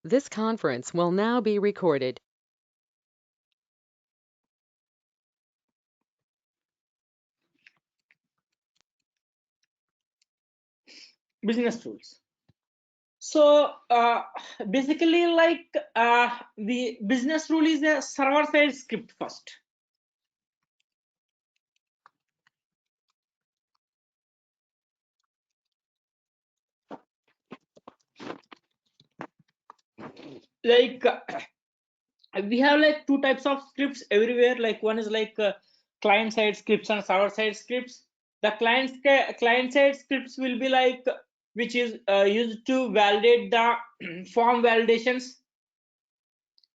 This conference will now be recorded. Business rules. So basically, like the business rule is a server-side script first. Like we have like two types of scripts everywhere. Like one is like client-side scripts and server-side scripts. The client-side scripts will be like which is used to validate the form validations.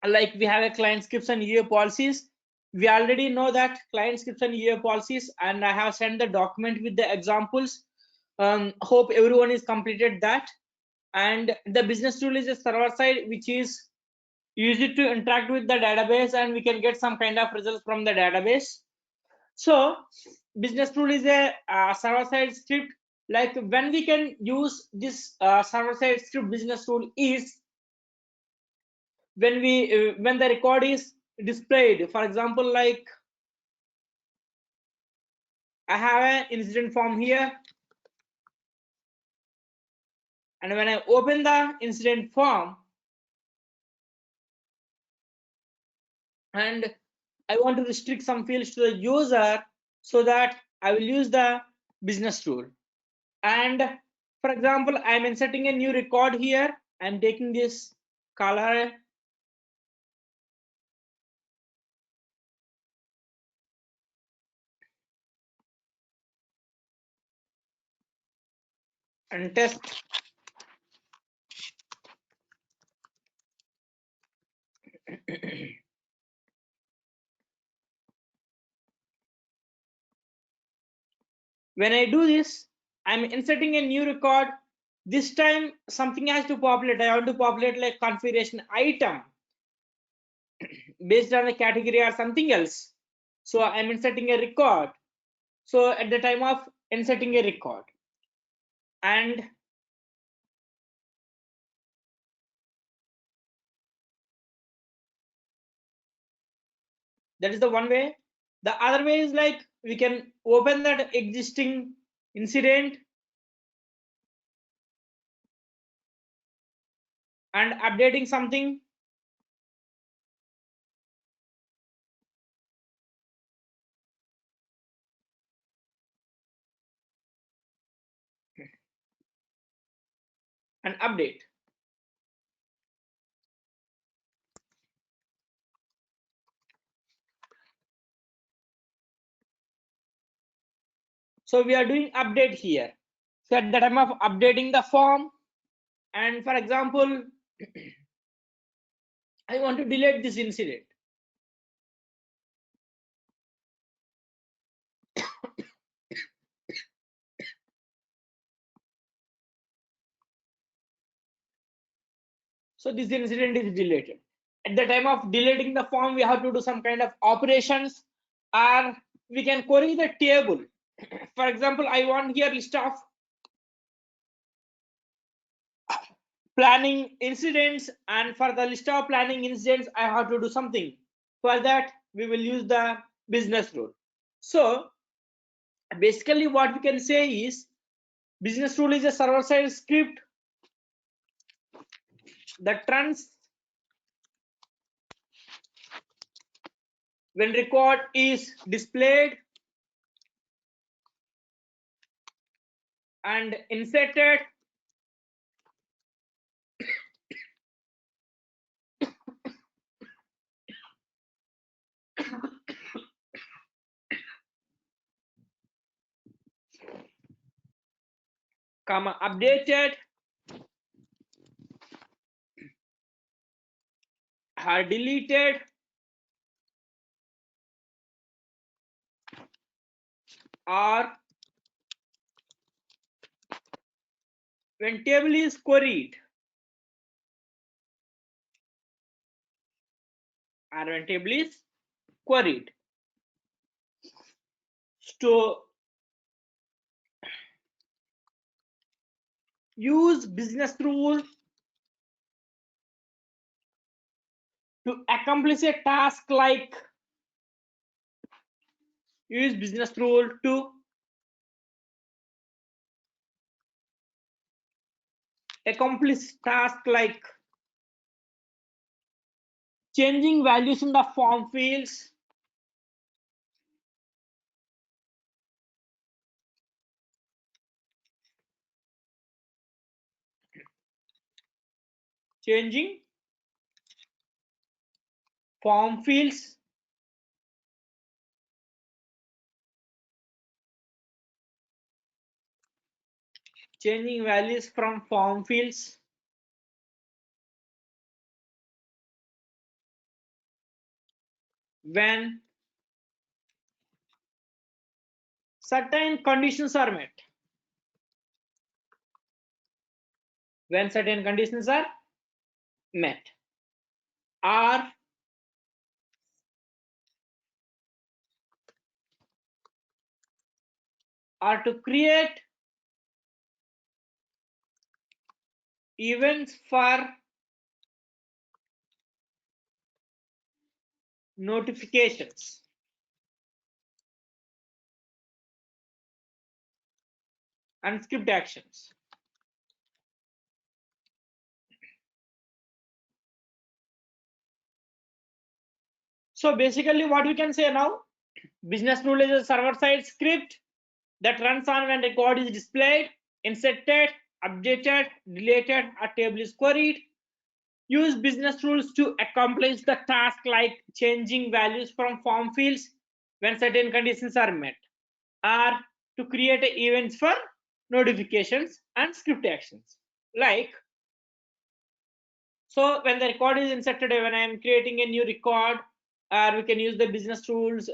Like we have a client scripts and UA policies. We already know that client scripts and UA policies, and I have sent the document with the examples. Hope everyone is completed that. And the business rule is a server side, which is used to interact with the database, and we can get some kind of results from the database. So business rule is a server side script. Like when we can use this server side script business rule is when the record is displayed. For example, like I have an incident form here, and when I open the incident form and I want to restrict some fields to the user, so that I will use the business rule. And for example, I'm inserting a new record here. I'm taking this color and test. When I do this, I'm inserting a new record. This time something has to populate. I want to populate like configuration item based on a category or something else. So I'm inserting a record. So at the time of inserting a record, and that is the one way. The other way is like we can open that existing incident and updating something. And update. So we are doing update here. So at the time of updating the form, and for example, I want to delete this incident. So this incident is deleted. At the time of deleting the form, we have to do some kind of operations, or we can query the table. For example, I want here list of planning incidents, and for the list of planning incidents, I have to do something. For that, we will use the business rule. So basically what we can say is business rule is a server-side script that runs when record is displayed and inserted comma updated or deleted or when table is queried or when table is queried. So use business rule to accomplish a task like use business rule to accomplish task like changing values in the form fields, changing form fields, changing values from form fields, when certain conditions are met. When certain conditions are met, or to create events for notifications and script actions. So basically what we can say now, business rule is a server-side script that runs on when record is displayed, inserted, updated, deleted, a table is queried. Use business rules to accomplish the task like changing values from form fields when certain conditions are met, or to create events for notifications and script actions. Like, so when the record is inserted, when I am creating a new record, we can use the business rules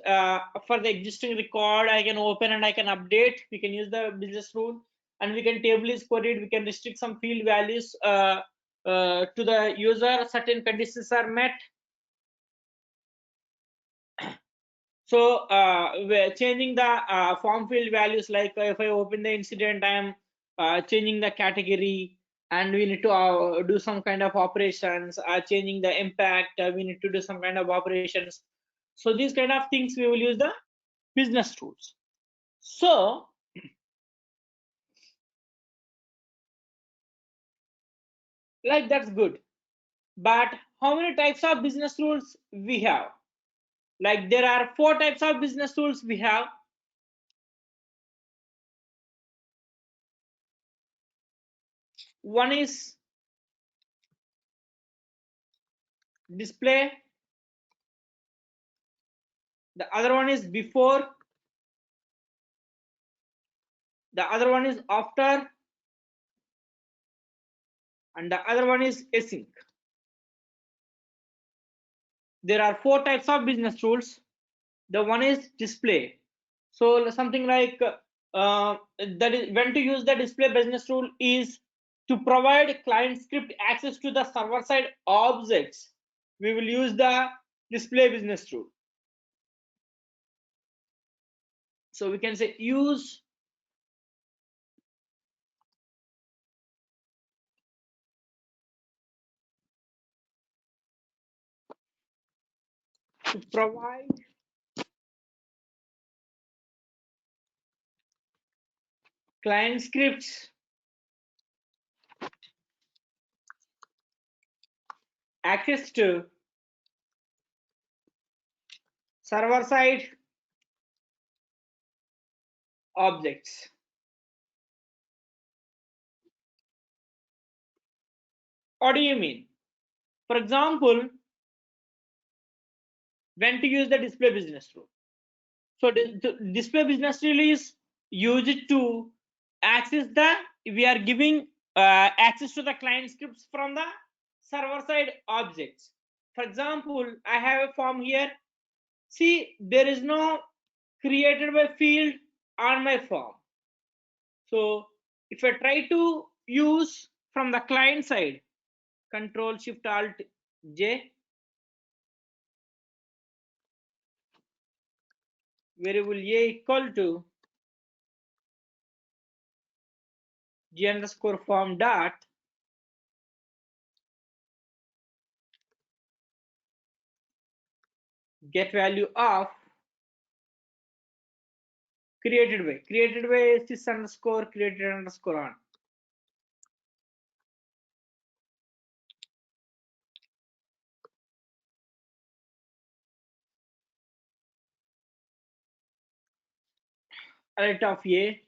for the existing record. I can open and I can update. We can use the business rule, and we can table is queried. We can restrict some field values to the user. Certain conditions are met. So we're changing the form field values, like if I open the incident, I am changing the category, and we need to do some kind of operations, changing the impact, we need to do some kind of operations. So these kind of things we will use the business rules. So like that's good, but how many types of business rules we have? Like there are 4 types of business rules we have. One is display, the other one is before, the other one is after, and the other one is async. There are 4 types of business rules. The one is display. So something like that is when to use the display business rule is to provide client script access to the server side objects. We will use the display business rule. So we can say use to provide client scripts access to server side objects. What do you mean? For example, when to use the display business rule. So the display business rule is used to access the, we are giving access to the client scripts from the server side objects. For example, I have a form here. See, there is no created by field on my form. So if I try to use from the client side, Control Shift Alt J, variable a equal to g underscore form dot get value of created by sys underscore created underscore on. Alert of A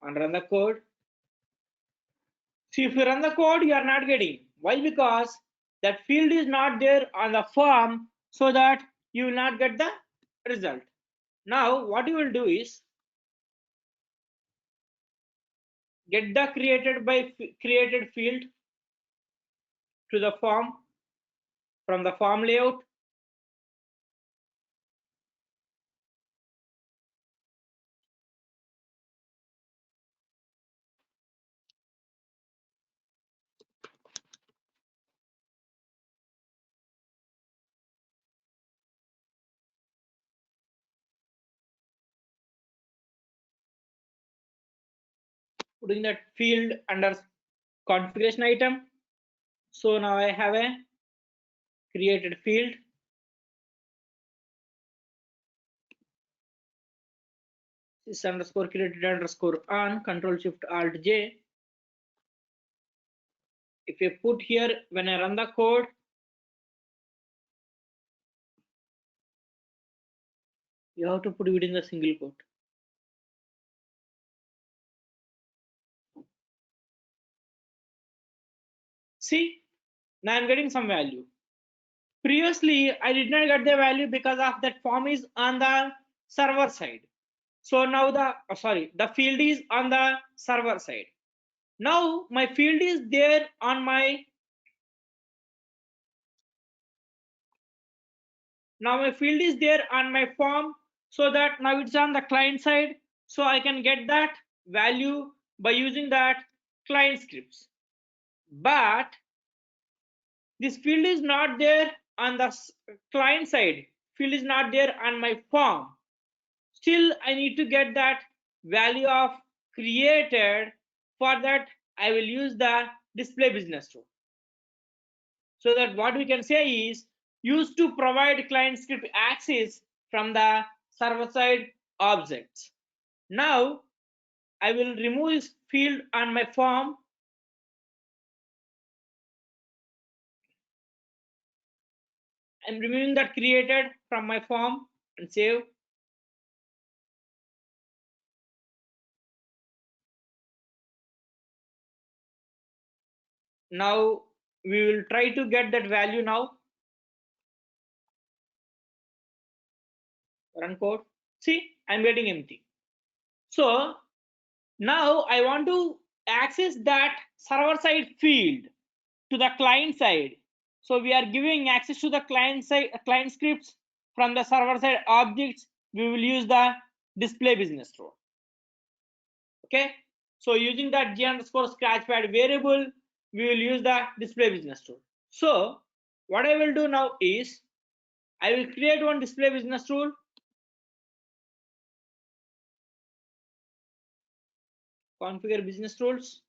and run the code. See, if you run the code, you are not getting. Why? Because that field is not there on the form, so that you will not get the result. Now, what you will do is get the created field to the form from the form layout. Putting that field under configuration item. So now I have a created field. This underscore created underscore on, control shift alt J. If you put here, when I run the code, you have to put it in the single quote. See, now I'm getting some value. Previously, I did not get the value because of that form is on the server side. So now the field is on the server side. Now my field is there on my form, so that now it's on the client side, so I can get that value by using that client scripts. But this field is not there on the client side, field is not there on my form. Still I need to get that value of created. For that I will use the display business rule. So that what we can say is used to provide client script access from the server side objects. Now I will remove this field on my form. I'm removing that created from my form and save. Now we will try to get that value now. Run code. See, I'm getting empty. So now I want to access that server side field to the client side. So we are giving access to the client side client scripts from the server side objects. We will use the display business rule. Okay. So using that g underscore scratchpad variable, we will use the display business rule. So what I will do now is I will create one display business rule. Configure business rules.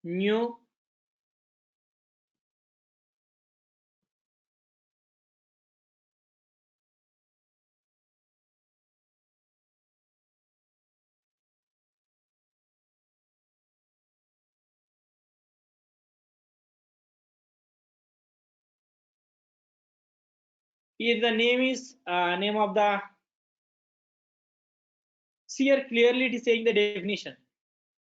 New. Here the name is name of the. Here clearly it is saying the definition.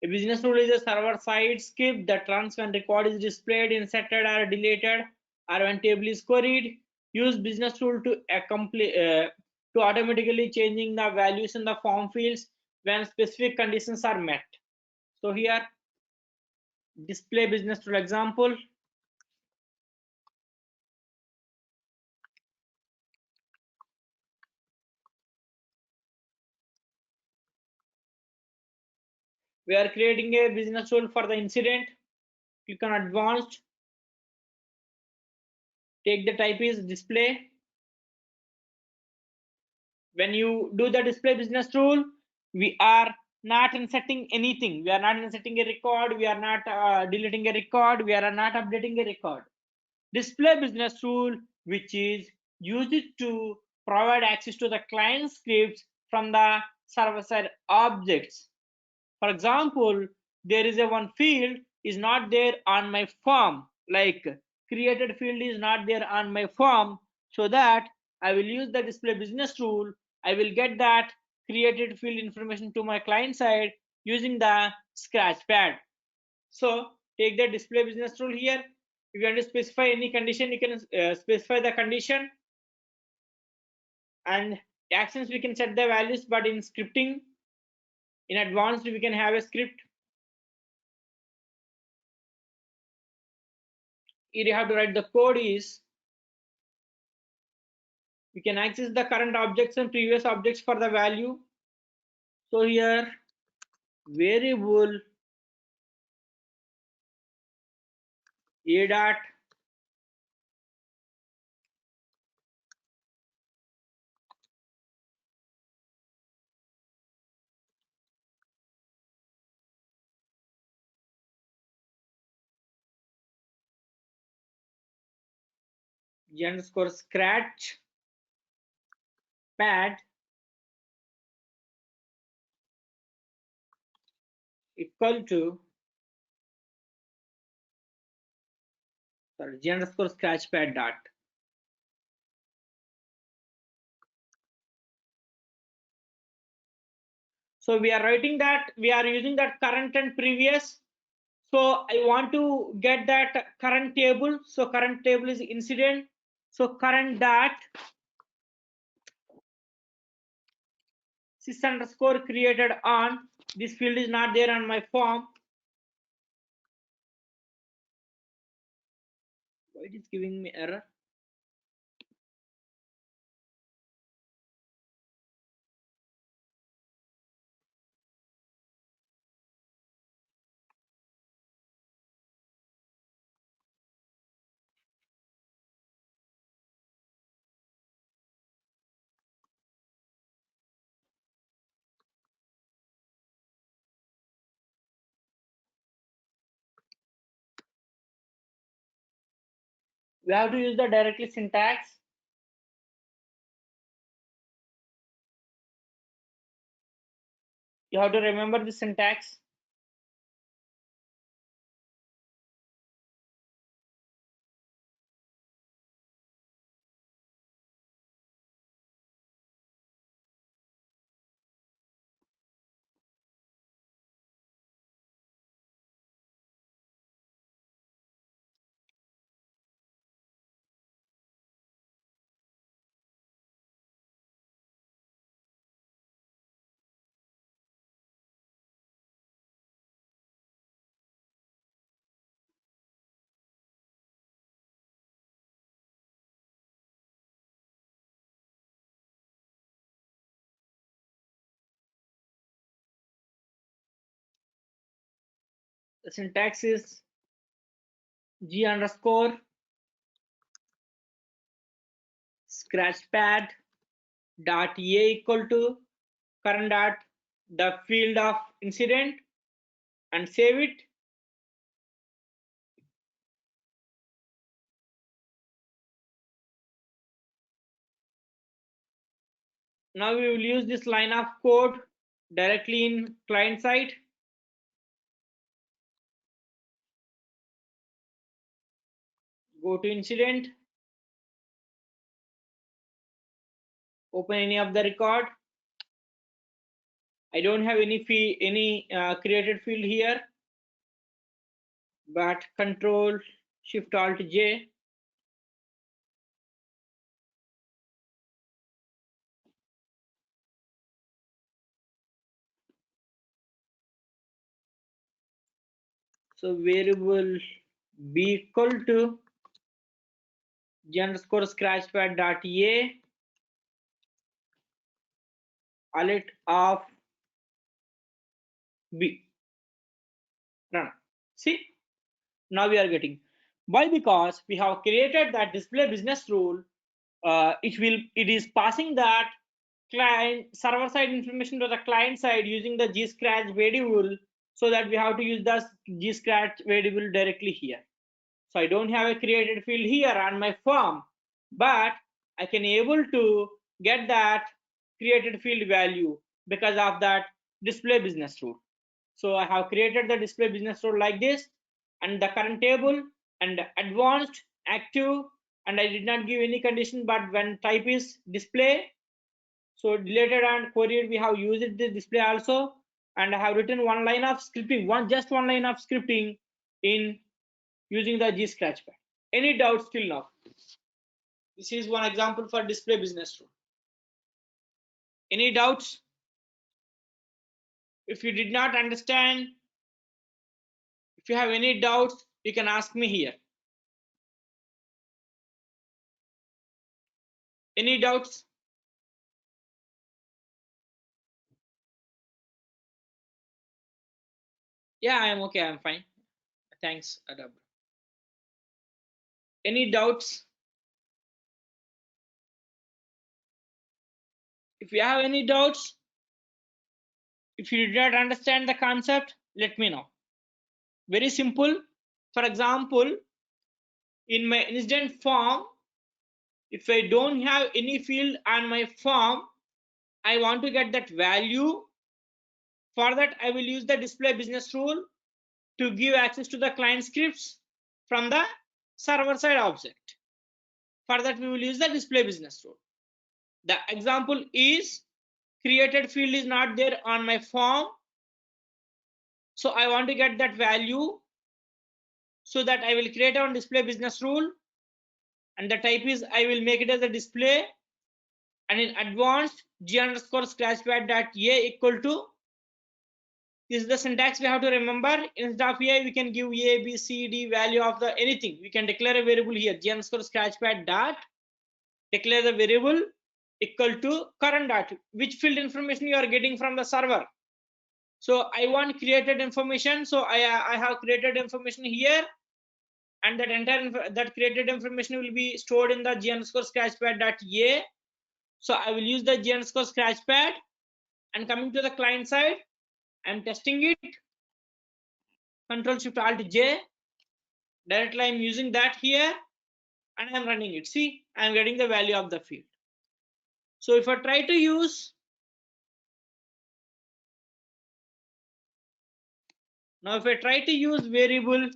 A business rule is a server-side script that runs when record is displayed, inserted, or deleted, or when table is queried. Use business rule to automatically changing the values in the form fields when specific conditions are met. So here, display business rule example. We are creating a business rule for the incident. Click on advanced. Take the type is display. When you do the display business rule, we are not inserting anything. We are not inserting a record. We are not deleting a record. We are not updating a record. Display business rule, which is used to provide access to the client scripts from the server-side objects. For example, there is a one field is not there on my form, like created field is not there on my form, so that I will use the display business rule. I will get that created field information to my client side using the scratchpad. So take the display business rule here. If you want to specify any condition, you can specify the condition, and actions we can set the values, but in scripting, in advanced, we can have a script. Here you have to write the code is, we can access the current objects and previous objects for the value. So here variable a dot g underscore scratch pad equal to, sorry, g underscore scratch pad dot. So we are writing that, we are using that current and previous. So I want to get that current table. So current table is incident. So current dot sys underscore created on, this field is not there on my form. Why it is giving me error? We have to use the directly syntax. You have to remember the syntax. The syntax is g underscore scratchpad dot a equal to current dot the field of incident, and save it. Now we will use this line of code directly in client side. Go to incident, open any of the record. I don't have any created field here, but Control Shift Alt J. So variable b equal to g underscore scratchpad dot a alert of b. Run. See, now we are getting. Why? Because we have created that display business rule. It is passing that client server side information to the client side using the gscratch variable, so that we have to use the gscratch variable directly here. So I don't have a created field here on my form, but I can able to get that created field value because of that display business rule. So I have created the display business rule like this, and the current table and advanced, active, and I did not give any condition, but when type is display, so deleted and queried, we have used this display also, and I have written one line of scripting, just one line of scripting in using the G scratchpad. Any doubts till now? This is one example for display business rule. Any doubts? If you did not understand, if you have any doubts, you can ask me here. Any doubts? Yeah, I am okay. I am fine. Thanks, Adab. Any doubts? If you have any doubts, if you did not understand the concept, let me know. Very simple. For example, in my incident form, if I don't have any field on my form, I want to get that value. For that, I will use the display business rule to give access to the client scripts from the server side object. For that, we will use the display business rule. The example is created field is not there on my form, so I want to get that value, so that I will create on display business rule, and the type is I will make it as a display, and in advanced g underscore scratchpad dot a equal to, this is the syntax we have to remember. Instead of a, we can give a b c d value of the anything. We can declare a variable here, g underscore scratchpad dot declare the variable equal to current dot, which field information you are getting from the server. So I want created information, so I have created information here, and that entire that created information will be stored in the g underscore scratchpad dot a. So I will use the g underscore scratchpad, and coming to the client side, I'm testing it. Control Shift Alt J. Directly I'm using that here, and I'm running it. See, I'm getting the value of the field. So if I try to use, now if I try to use variable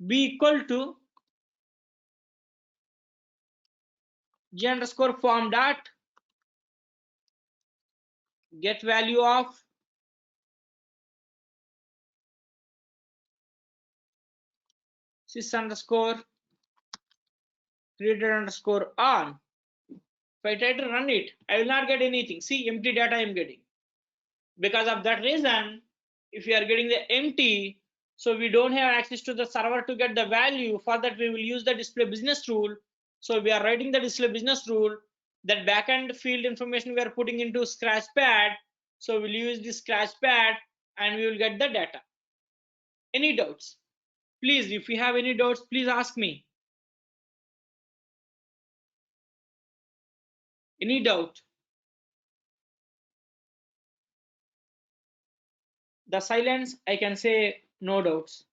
b equal to g underscore form dot get value of sys underscore created underscore on. If I try to run it, I will not get anything. See, empty data I am getting. Because of that reason, if we are getting the empty, so we don't have access to the server to get the value. For that, we will use the display business rule. So we are writing the display business rule, that backend field information we are putting into scratchpad. So we'll use this scratchpad, and we will get the data. Any doubts? Please, if you have any doubts, please ask me. Any doubt? The silence, I can say no doubts.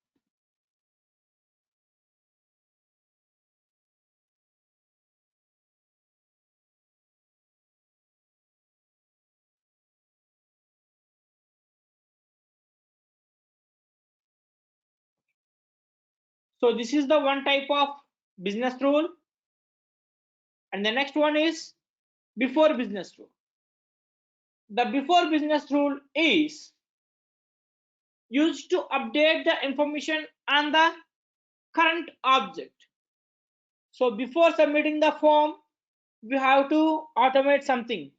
So this is the one type of business rule, and the next one is before business rule. The before business rule is used to update the information on the current object. So before submitting the form, we have to automate something.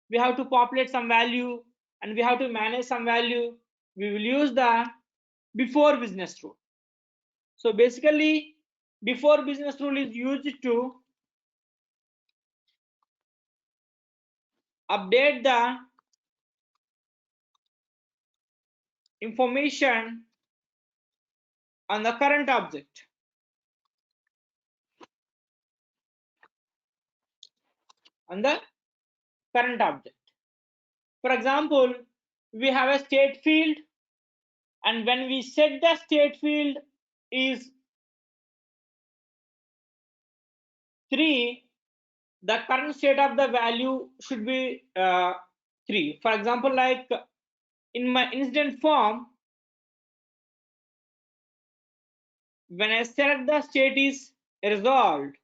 We have to populate some value, and we have to manage some value. We will use the before business rule. So basically, before business rule is used to update the information on the current object. On the current object. For example, we have a state field, and when we set the state field is 3, the current state of the value should be 3. For example, like in my incident form, when I select the state is resolved,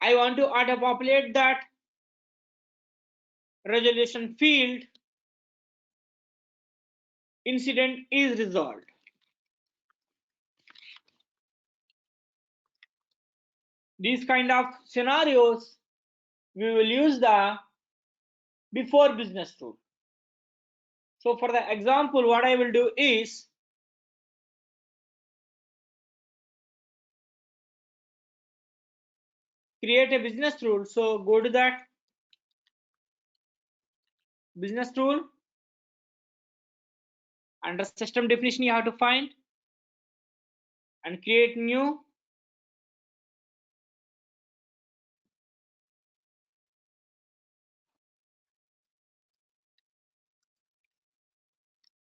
I want to auto populate that resolution field incident is resolved. These kind of scenarios we will use the before business rule. So for the example, what I will do is create a business rule. So go to that business rule, under system definition you have to find and create new.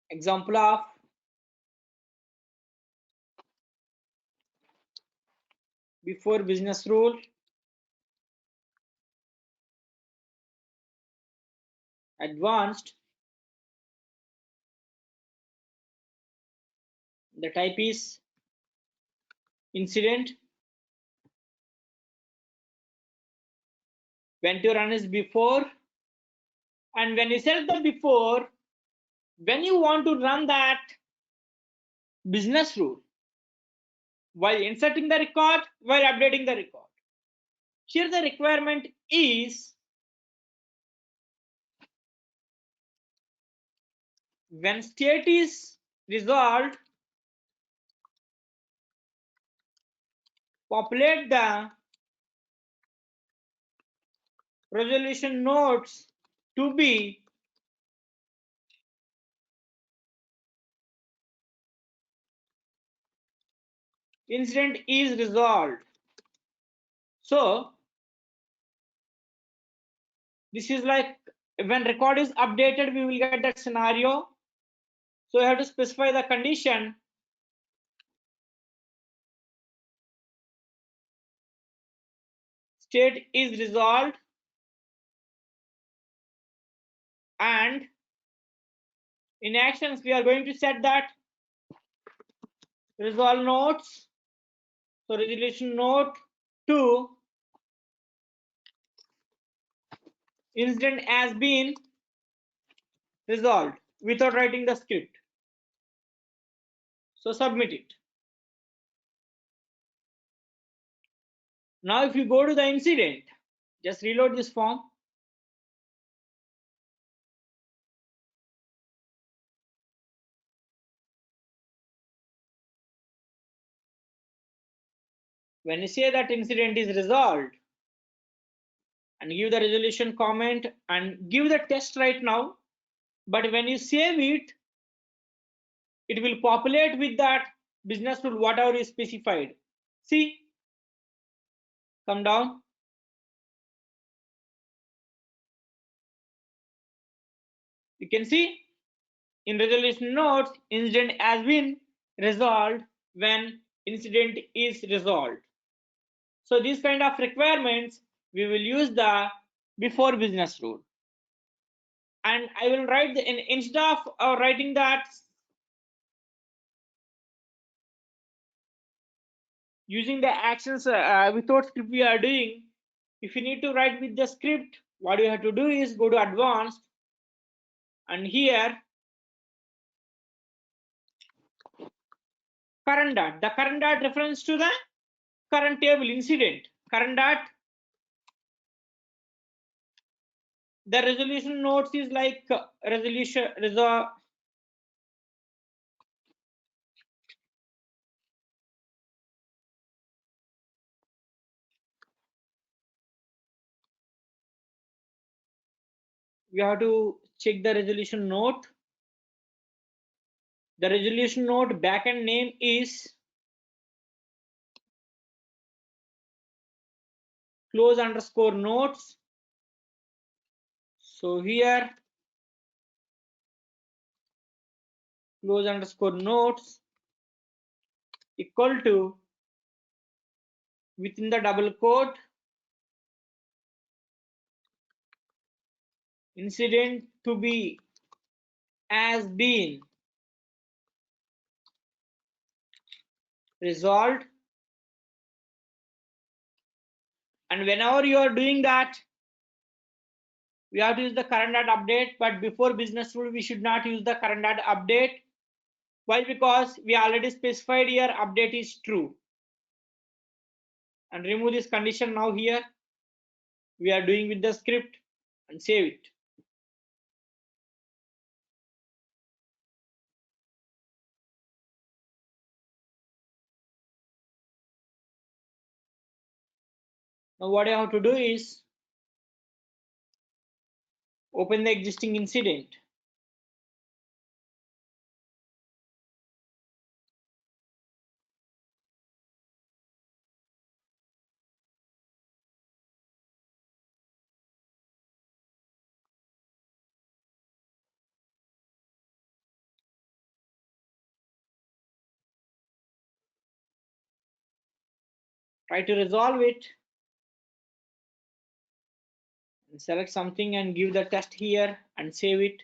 Example of before business rule, advanced, the type is incident, when to run is before, and when you select the before, when you want to run that business rule while inserting the record, while updating the record. Here the requirement is when state is resolved, populate the resolution nodes to be incident is resolved. So this is like when record is updated, we will get that scenario. So you have to specify the condition state is resolved, and in actions we are going to set that resolve nodes. So resolution node to incident has been resolved without writing the script. So submit it. Now if you go to the incident, just reload this form. When you say that incident is resolved and give the resolution comment and give the test right now, but when you save it, it will populate with that business rule whatever is specified. See, come down. You can see in resolution notes, incident has been resolved when incident is resolved. So these kind of requirements we will use the before business rule. And I will write the instead of writing that using the actions without script we are doing, if you need to write with the script, what you have to do is go to advanced, and here current dot. The current dot refers to the current table incident. Current dot. The resolution notes is like resolution resolve. We have to check the resolution note. The resolution note backend name is close underscore notes. So here close underscore notes equal to within the double quote incident to be as been resolved. And whenever you are doing that, we have to use the current data update, but before business rule we should not use the current data update. Why? Because we already specified here update is true. And remove this condition now. Here we are doing with the script and save it. Now what I have to do is open the existing incident. Try to resolve it and select something and give the test here and save it.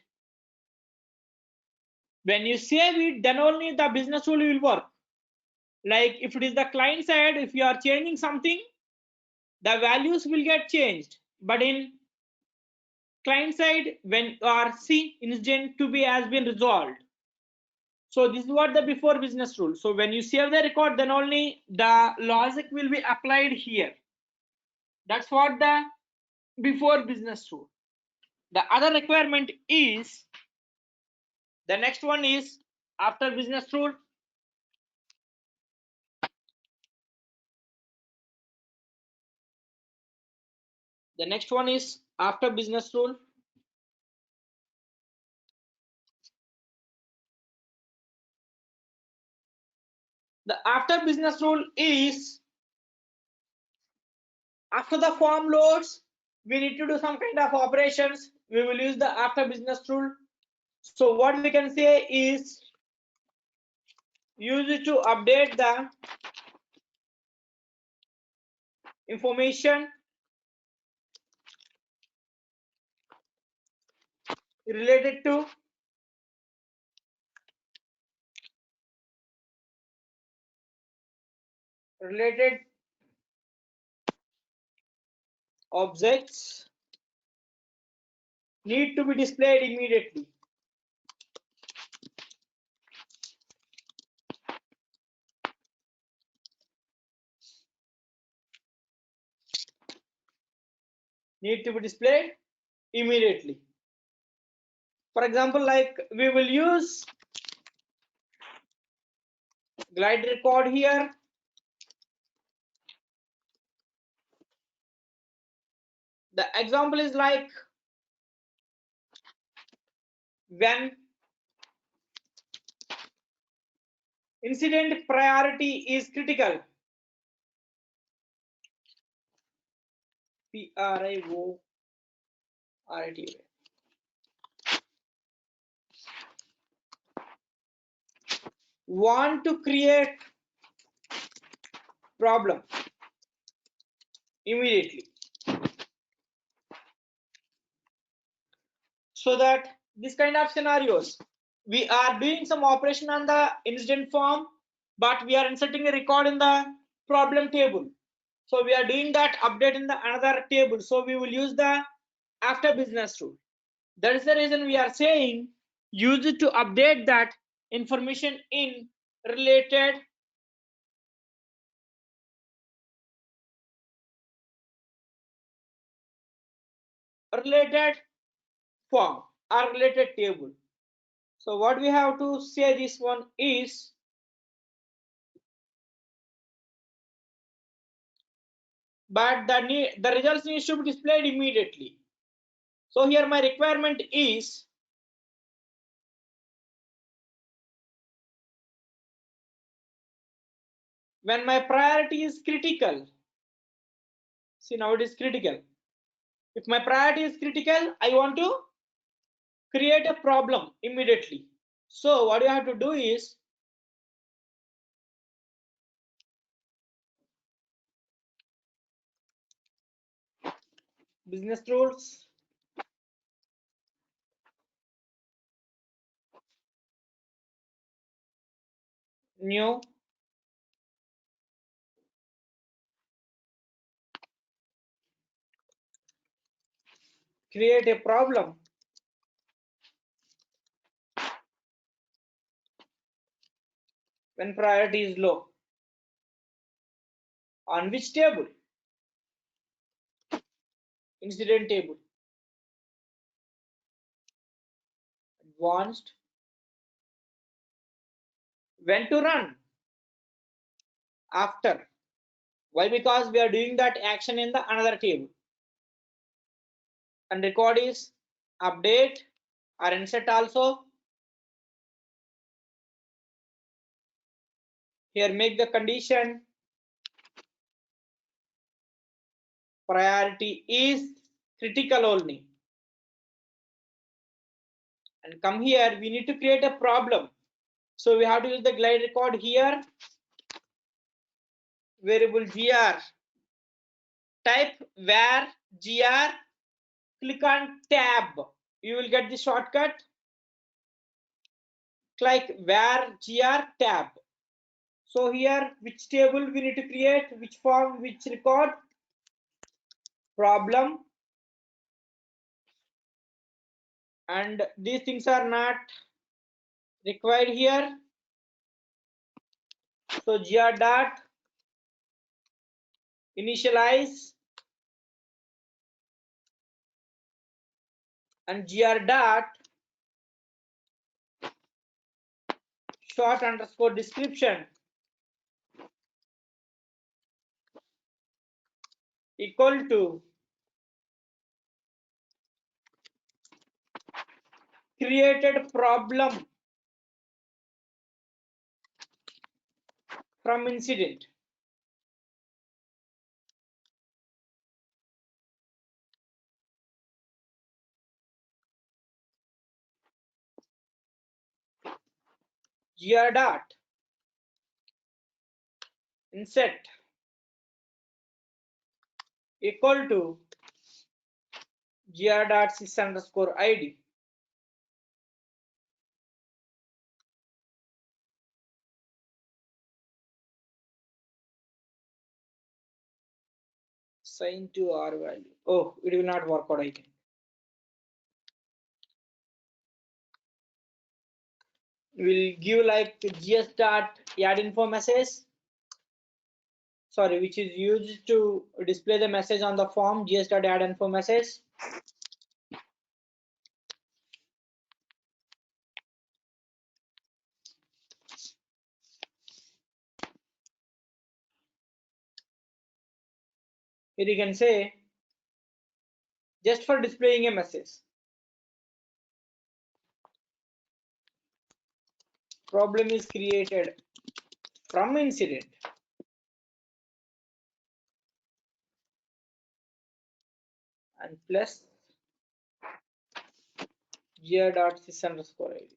When you save it, then only the business rule will work. Like if it is the client side, if you are changing something, the values will get changed. But in client side, when you are see incident to be has been resolved. So this is what the before business rule. So when you save the record, then only the logic will be applied here. That's what the before business rule. The other requirement is the next one is after business rule. The next one is after business rule. The after business rule is after the form loads, we need to do some kind of operations. We will use the after business rule. So what we can say is use it to update the information related to related objects need to be displayed immediately. Need to be displayed immediately. For example, like we will use glide record here. The example is like when incident priority is critical. PRIORIT. Want to create problem immediately, so that this kind of scenarios we are doing some operation on the incident form, but we are inserting a record in the problem table. So we are doing that update in the another table. So we will use the after business rule. That is the reason we are saying use it to update that information in related form or related table. So what we have to say this one is but the results needs to be displayed immediately. So here my requirement is when my priority is critical. See, now it is critical. If my priority is critical, I want to create a problem immediately. So what you have to do is business rules, new, create a problem when priority is low. On which table? Incident table. Advanced. When to run? After. Why? Because we are doing that action in the another table. And record is update or insert also. Here make the condition priority is critical only. And come here, we need to create a problem. So we have to use the glide record here. Variable gr. Type var gr. Click on tab. You will get the shortcut. Click var gr tab. So here, which table we need to create, which form, which record, problem, and these things are not required here. So gr dot initialize and gr dot short underscore description equal to created problem from incident. Gr dot insert equal to gr dot sys underscore id. Assign to r value. Oh, it will not work out, I think. We'll give like gs dot add info message. Sorry, which is used to display the message on the form. Gs dot add info message. Here you can say just for displaying a message. Problem is created from incident. And plus gr dot sys underscore id.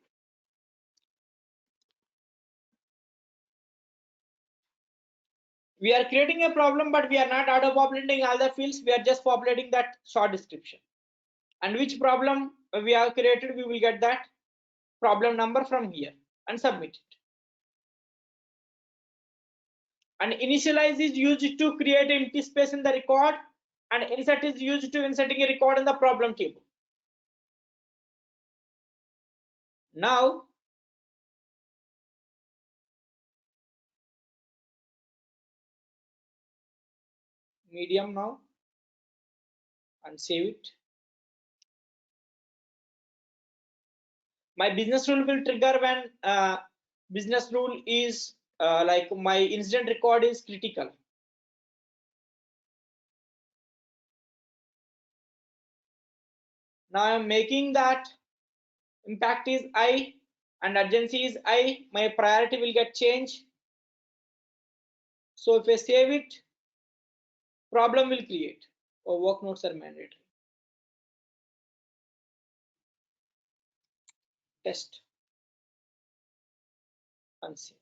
We are creating a problem, but we are not auto populating all the fields. We are just populating that short description. And which problem we have created, we will get that problem number from here and submit it. And initialize is used to create empty space in the record, and insert is used to inserting a record in the problem table. Now medium now and save it. My business rule will trigger when business rule is like my incident record is critical. Now I'm making that impact is I and urgency is I. My priority will get changed. So if I save it, problem will create. Or work notes are mandatory. test and see.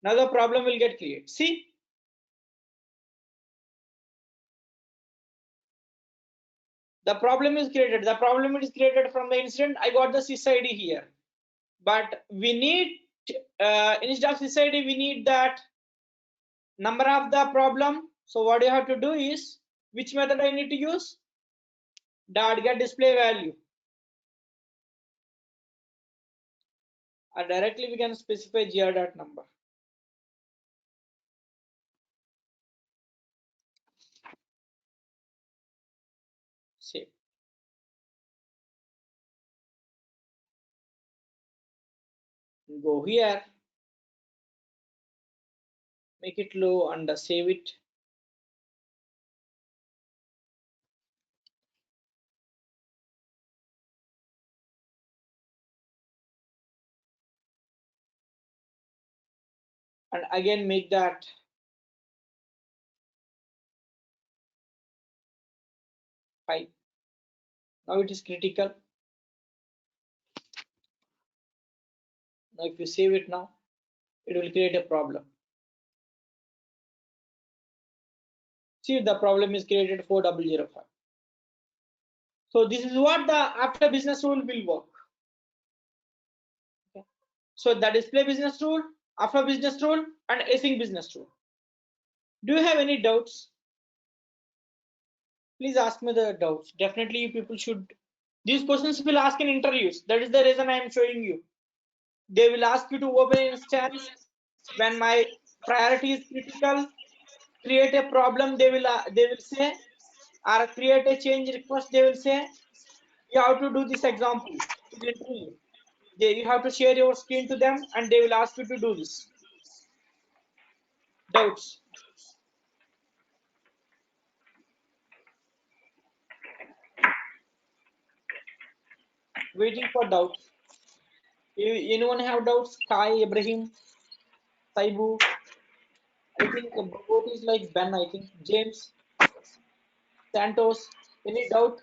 Now the problem will get created. See, the problem is created. The problem is created from the incident. I got the sysid here, but we need instead of sysid, we need that number of the problem. So what you have to do is, which method I need to use? Dot get display value. Or directly we can specify gr dot number. Save. Go here, make it low and save it. And again make that 5. Now it is critical. Now if you save it now, it will create a problem. See, the problem is created 4005. So this is what the after business rule will work. Okay. So the display business rule, after business rule, and async business rule. Do you have any doubts? Please ask me the doubts. Definitely you people should. These questions will ask in interviews. That is the reason I am showing you. They will ask you to open an instance when my priority is critical. Create a problem, they will say, or create a change request, they will say. You have to do this example. You have to share your screen to them and they will ask you to do this. Doubts? Waiting for doubts. Anyone have doubts? Kai, Ibrahim, Saibu. I think both is like Ben, I think. James, Santos. Any doubt?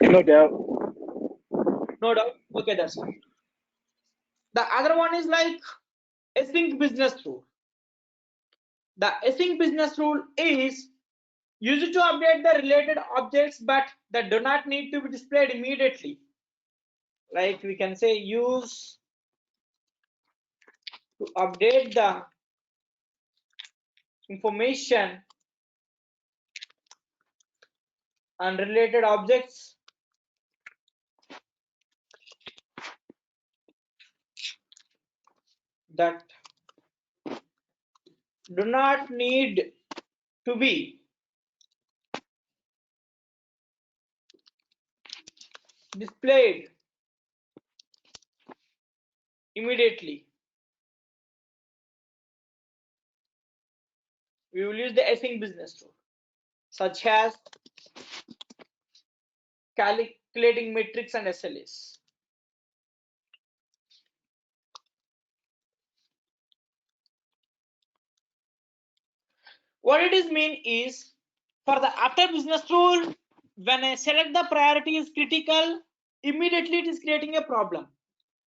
No doubt. No doubt. Okay, that's fine. The other one is like async business rule. The async business rule is used to update the related objects, but that do not need to be displayed immediately. Like we can say use to update the information and related objects that do not need to be displayed immediately. We will use the async business rule, such as calculating metrics and SLAs. What it is mean is, for the after business rule, when I select the priority is critical, immediately it is creating a problem.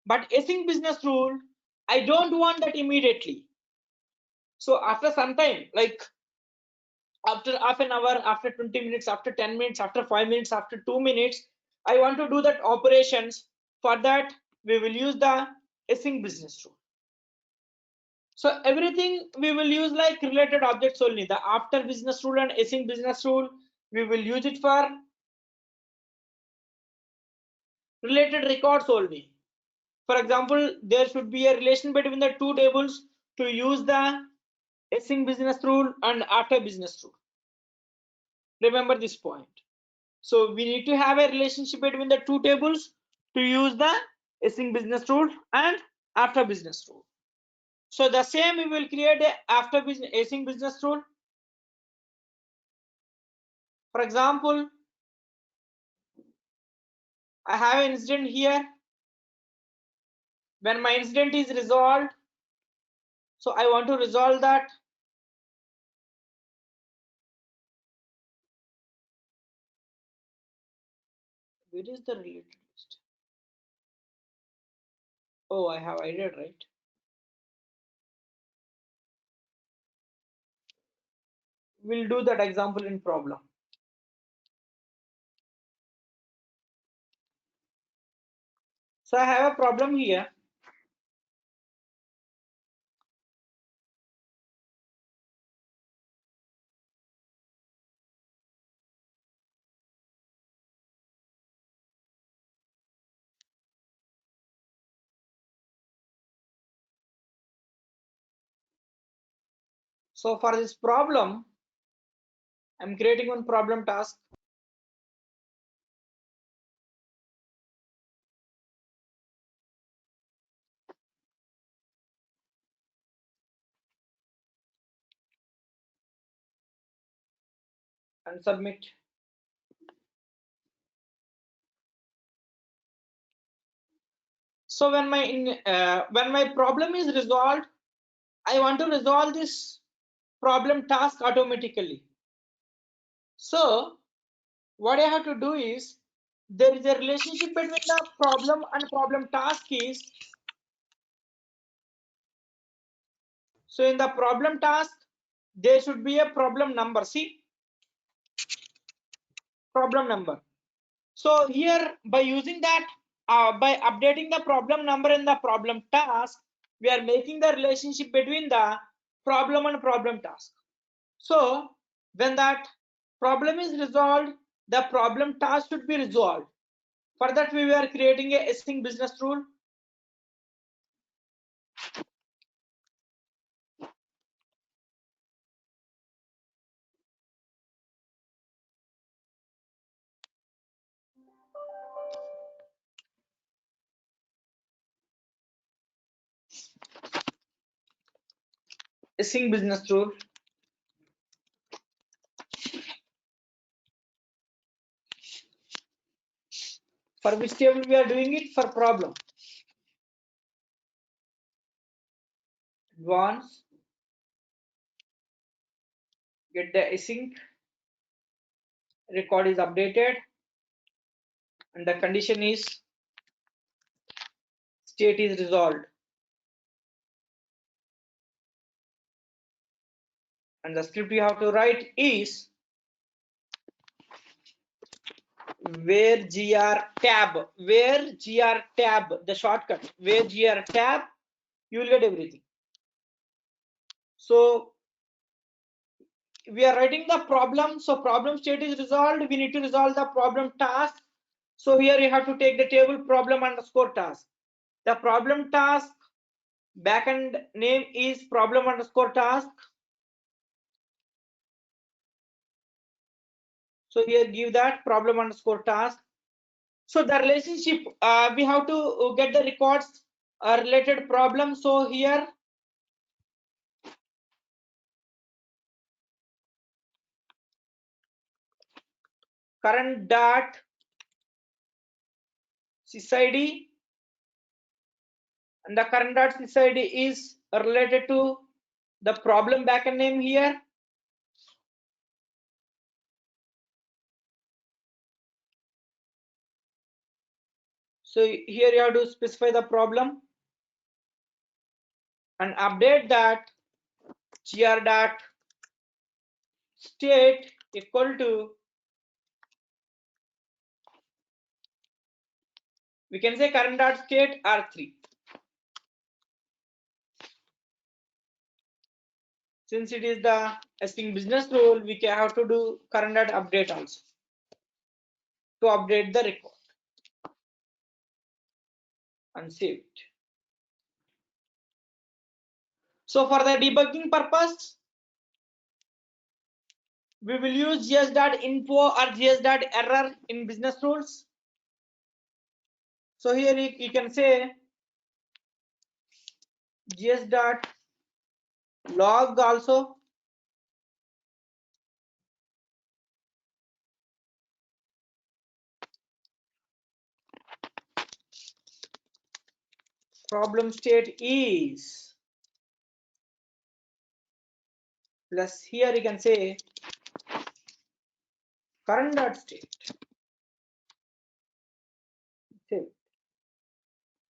But async business rule, I don't want that immediately. So after some time, like after half an hour, after 20 minutes, after 10 minutes, after 5 minutes, after 2 minutes, I want to do that operations. For that, we will use the async business rule. So everything we will use like related objects only. The after business rule and async business rule, we will use it for related records only. For example, there should be a relation between the two tables to use the async business rule and after business rule. Remember this point. So we need to have a relationship between the two tables to use the async business rule and after business rule. So the same we will create a after business async business rule. For example, I have an incident here. When my incident is resolved, so I want to resolve that. Where is the related list? Oh, I have idea, right? We'll do that example in problem. So I have a problem here. So for this problem, I'm creating one problem task. And submit. So when my problem is resolved, I want to resolve this problem task automatically. So what I have to do is, there is a relationship between the problem and problem task is, so in the problem task there should be a problem number. See, problem number. So here by using that, by updating the problem number in the problem task, we are making the relationship between the problem and problem task. So when that problem is resolved, the problem task should be resolved. For that we were creating a async business rule. Async business rule. For which table we are doing it? For problem. Advanced. Get the async. Record is updated. And the condition is state is resolved. And the script you have to write is where gr tab, the shortcut, where gr tab, you will get everything. So we are writing the problem. So problem state is resolved. We need to resolve the problem task. So here you have to take the table problem underscore task. The problem task backend name is problem underscore task. So here give that problem underscore task. So the relationship, we have to get the records related problem. So here current dot sysid, and the current dot sysid is related to the problem backend name here. So here you have to specify the problem and update that gr dot state equal to, we can say current dot state r3. Since it is the async business rule, we can have to do current dot update also to update the record and save it. So for the debugging purpose, we will use gs.info or gs.error in business rules. So here you can say gs.log also. Problem state is plus, here you can say current dot state.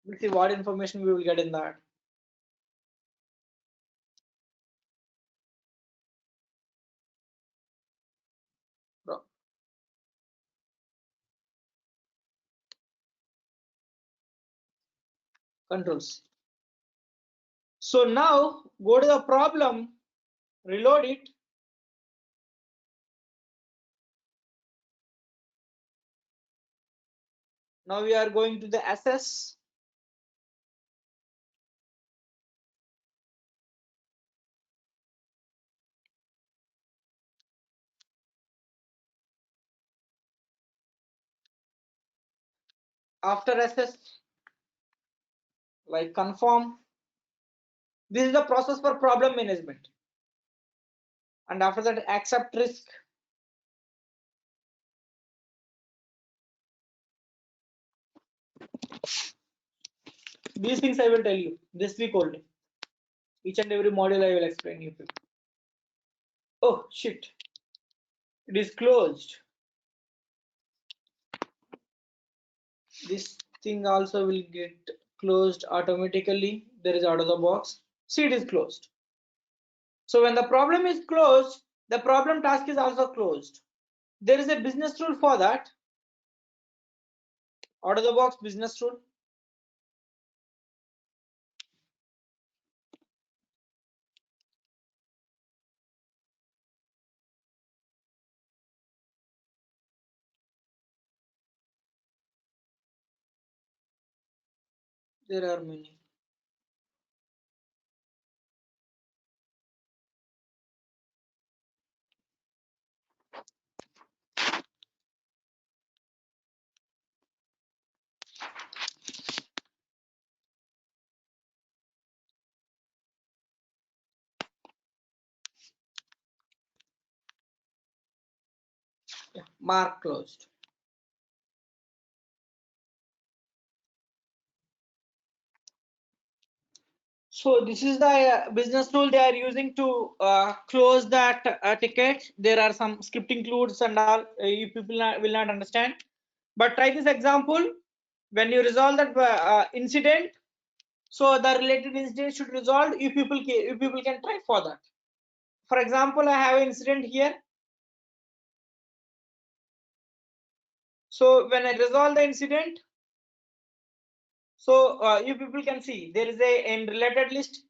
We'll see what information we will get in that. Controls. So now go to the problem, reload it. Now we are going to the assess. After assess, like confirm. This is the process for problem management. And after that, accept risk. These things I will tell you this week only. Each and every module I will explain you. Oh shit, it is closed. This thing also will get closed automatically. There is out of the box. See, it is closed. So when the problem is closed, the problem task is also closed. There is a business rule for that. Out of the box business rule. There are many. Yeah, mark closed. So this is the business rule they are using to close that ticket. There are some script includes and all. You people will not understand. But try this example. When you resolve that incident, so the related incident should resolve. You people can try for that. For example, I have an incident here. So when I resolve the incident, so you people can see there is a in related list.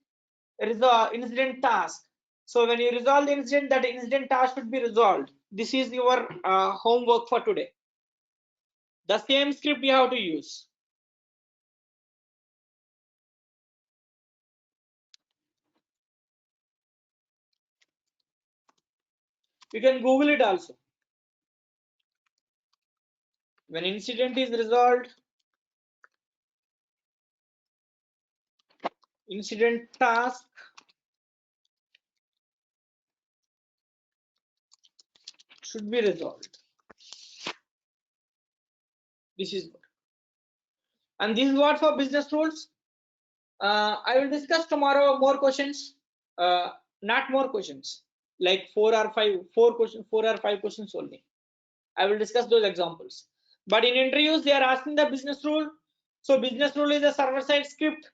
There is a incident task. So when you resolve the incident, that incident task should be resolved. This is your homework for today. The same script you have to use. You can Google it also. When incident is resolved, incident task should be resolved. This is what. And this is what for business rules. I will discuss tomorrow more questions. Not more questions, like four or five questions only. I will discuss those examples. But in interviews, they are asking the business rule. So business rule is a server-side script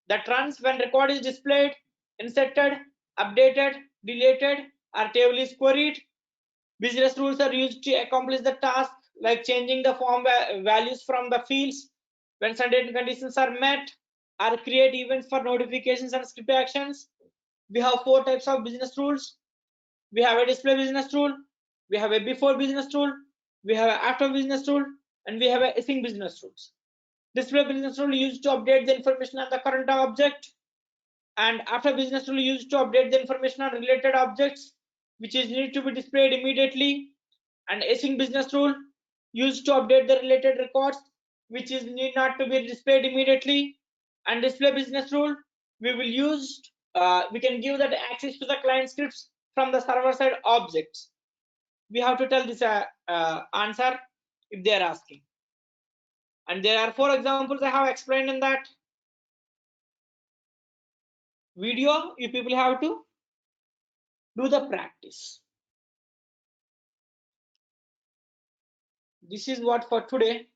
that runs when record is displayed, inserted, updated, deleted, or table is queried. Business rules are used to accomplish the task, like changing the form values from the fields when certain conditions are met, or create events for notifications and script actions. We have four types of business rules. We have a display business rule, we have a before business rule, we have an after business rule, and we have a async business rules. Display business rule used to update the information on the current object, and after business rule used to update the information on related objects which is need to be displayed immediately, and async business rule used to update the related records which is need not to be displayed immediately. And display business rule we will use we can give that access to the client scripts from the server side objects. We have to tell this answer if they are asking. And there are four examples I have explained in that video. You people have to do the practice. This is what for today.